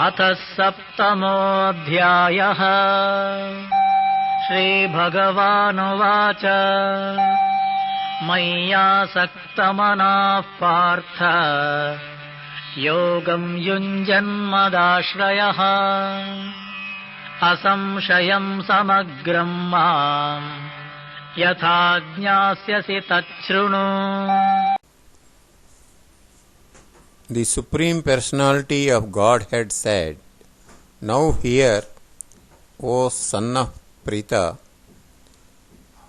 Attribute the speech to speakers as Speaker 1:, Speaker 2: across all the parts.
Speaker 1: अथ सप्तमोऽध्यायः। श्रीभगवानुवाच मय्यासक्तमनः पार्थ योगं युञ्जन्मदाश्रयः असंशयं समग्रं माम् यथा ज्ञास्यसि तच्छृणु।
Speaker 2: The Supreme Personality of Godhead said, "Now hear, O son of Pritha,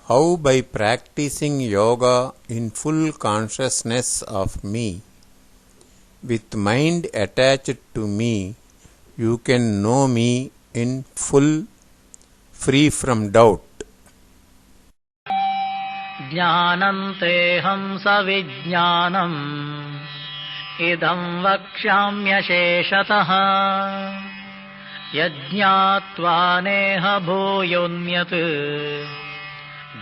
Speaker 2: how by practicing yoga in full consciousness of me, with mind attached to me, you can know me in full, free from doubt."
Speaker 1: ज्ञानं तेऽहं सविज्ञानम् इदं वक्ष्याम्यशेषतः यज्ञात्वा नेह भूयोऽन्यत्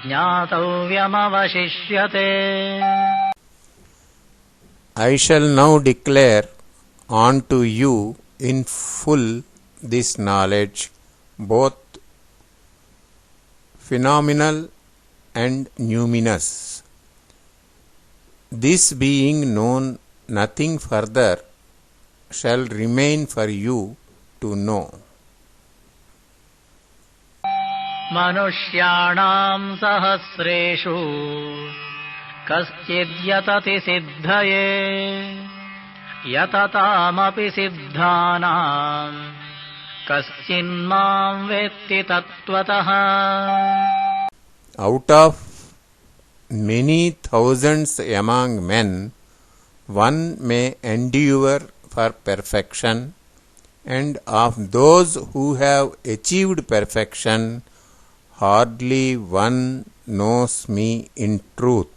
Speaker 1: ज्ञातव्यमवशिष्यते।
Speaker 2: I shall now declare unto you in full this knowledge, both phenomenal and numinous. This being known, nothing further shall remain for you to know.
Speaker 1: मनुष्याणां सहस्रेषु कश्चिद्यतति सिद्धये यततामपि सिद्धानां कश्चिन्मां वेत्ति तत्त्वतः।
Speaker 2: Out of many thousands among men, one may endure for perfection, and of those who have achieved perfection, hardly one knows me in truth.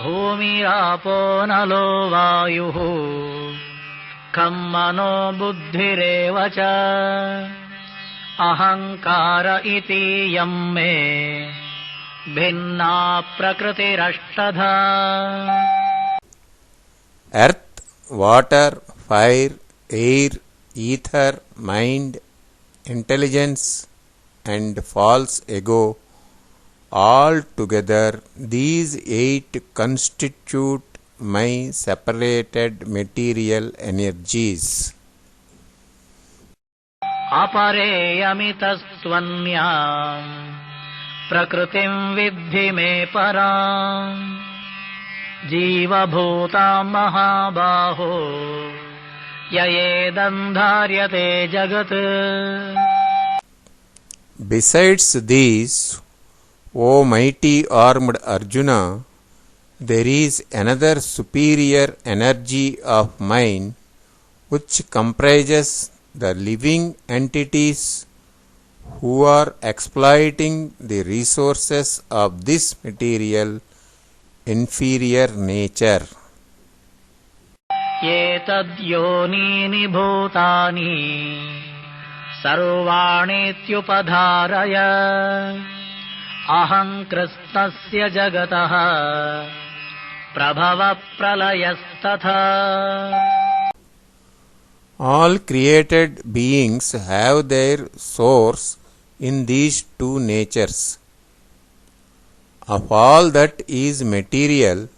Speaker 1: भूमिरापो नलो वायुः खं मनो बुद्धिरेव च अहंकार इति यं मे भिन्ना प्रकृतिरष्टधा।
Speaker 2: Earth, water, fire, air, ether, mind, intelligence, and false ego, all together these 8 constitute my separated material energies.
Speaker 1: अपरेयमितस्त्वन्याम् प्रकृतिं विद्धि मे पराम् जीवभूतां महाबाहो ययेदन्धार्यते जगत्।
Speaker 2: Besides these, O mighty armed Arjuna, there is another superior energy of mine which comprises the living entities who are exploiting the resources of this material inferior nature.
Speaker 1: एतद्योनीनि भूतानि सर्वाणीत्युपधारय अहं कृत्स्नस्य जगतः प्रभव प्रलयस्तथा।
Speaker 2: All created beings have their source in these 2 natures. Of all that is material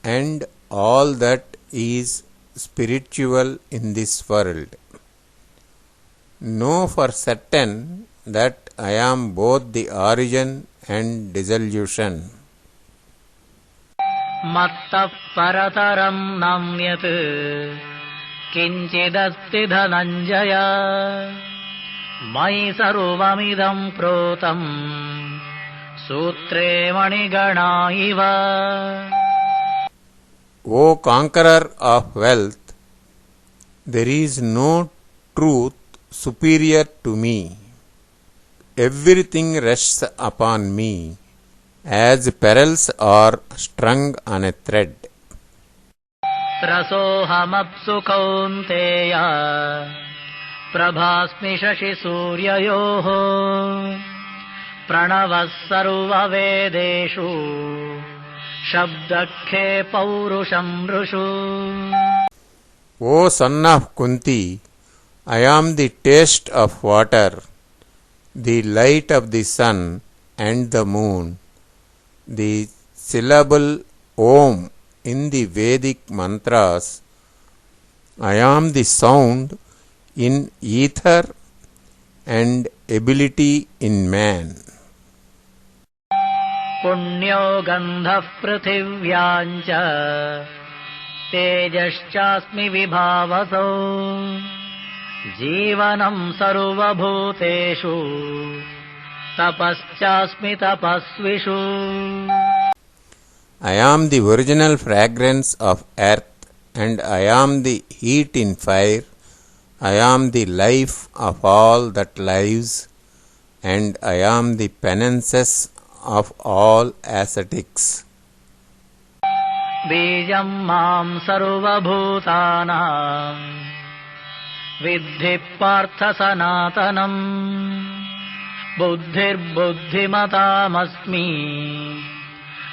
Speaker 2: and all that is spiritual in this world, know for certain that I am both the origin and dissolution.
Speaker 1: मत्तः परतरं नान्यत् किञ्चिदस्ति धनञ्जय मयि सर्वमिदं प्रोतं सूत्रे मणिगणा इव।
Speaker 2: O conqueror of wealth, there is no truth superior to me. Everything rests upon me as pearls are strung on a thread.
Speaker 1: रसोऽहमप्सु Kaunteya प्रभास्मि शशिसूर्ययोः प्रणवः सर्ववेदेषु शब्दखे पौरुषं ऋषु।
Speaker 2: O son of Kunti, I am the taste of water, the light of the sun and the moon, the syllable Om in the Vedic mantras. I am the sound in ether and ability in man.
Speaker 1: पुण्यो गन्धः पृथिव्याम् च तेजश्चास्मि विभावसौ जीवनं सर्वभूतेषु तपश्चास्मि तपस्विषु.
Speaker 2: I am the original fragrance of earth, and I am the heat in fire. I am the life of all that lives, and I am the penances of all ascetics.
Speaker 1: बीजं मां सर्वभूतानां विद्धि पार्थ सनातनम् बुद्धिर्बुद्धिमतामस्मि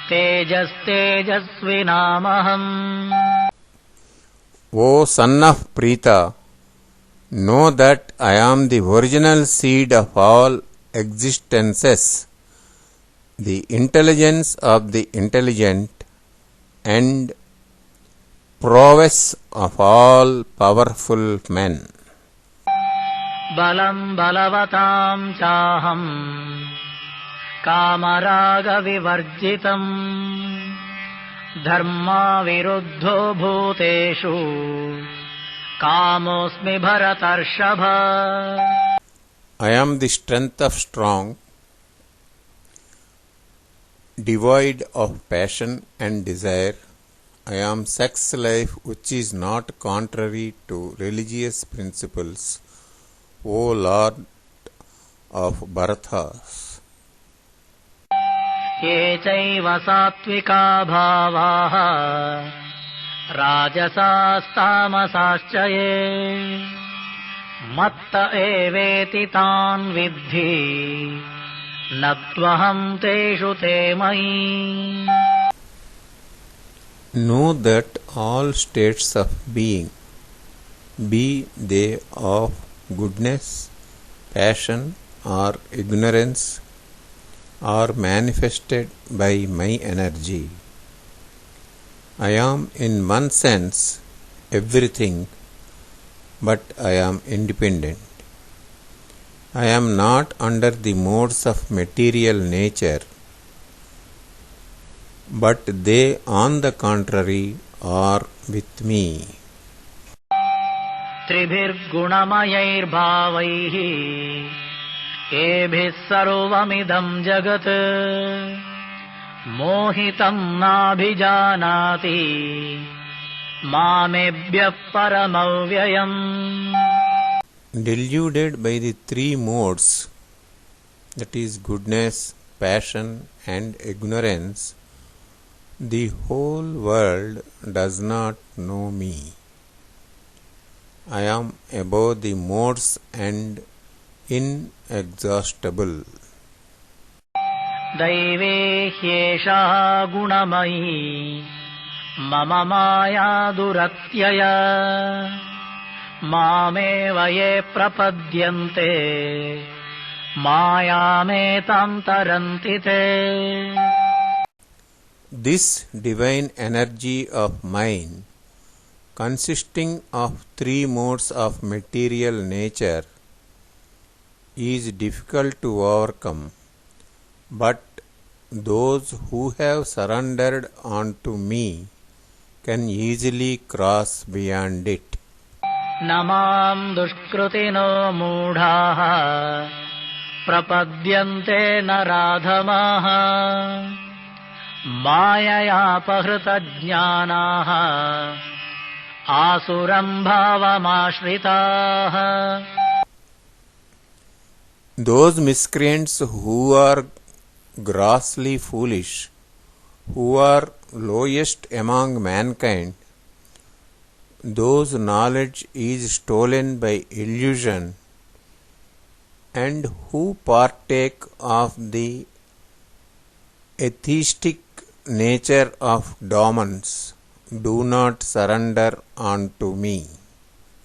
Speaker 1: तेजस्तेजस्विनामहम्.
Speaker 2: O son of Preeta, know that I am the original seed of all existences, the intelligence of the intelligent, and prowess of all powerful men.
Speaker 1: बलं बलवतां चाहं कामरागविवर्जितम् धर्माविरुद्धो भूतेषु कामोऽस्मि भरतर्षभ.
Speaker 2: I am the strength of strong, devoid of passion and desire. I am sex life which is not contrary to religious principles, O Lord of Bharatas.
Speaker 1: ये चैव सात्विका भावाः राजसास्तामसाश्च ये मत्त एवेति तान् विद्धि न त्वहं तेषु ते मयि.
Speaker 2: Know that all states of being, be they of goodness, passion, or ignorance, are manifested by my energy. I am in one sense everything, but I am independent. I am not under the modes of material nature, but they on the contrary are with me.
Speaker 1: त्रिभिर्गुणमयैर्भावैः एभिः सर्वमिदं जगत् मोहितं नाभिजानाति मामेभ्यः परमव्ययम्.
Speaker 2: Deluded by the three modes, that is goodness, passion and ignorance, the whole world does not know me. I am above the modes and inexhaustible.
Speaker 1: दैवे ह्येषा गुणमयी मम माया दुरत्यया मामेव ये प्रपद्यन्ते मायामेतां तरन्ति ते.
Speaker 2: This divine energy of mine, consisting of three modes of material nature, is difficult to overcome, but those who have surrendered unto me can easily cross beyond it.
Speaker 1: न मां दुष्कृतिनो मूढाः प्रपद्यन्ते नराधमाः माययापहृतज्ञानाः आसुरं भावमाश्रिताः.
Speaker 2: Those miscreants who are grossly foolish, who are lowest among mankind, those knowledge is stolen by illusion, and who partake of the atheistic nature of demons do not surrender unto me.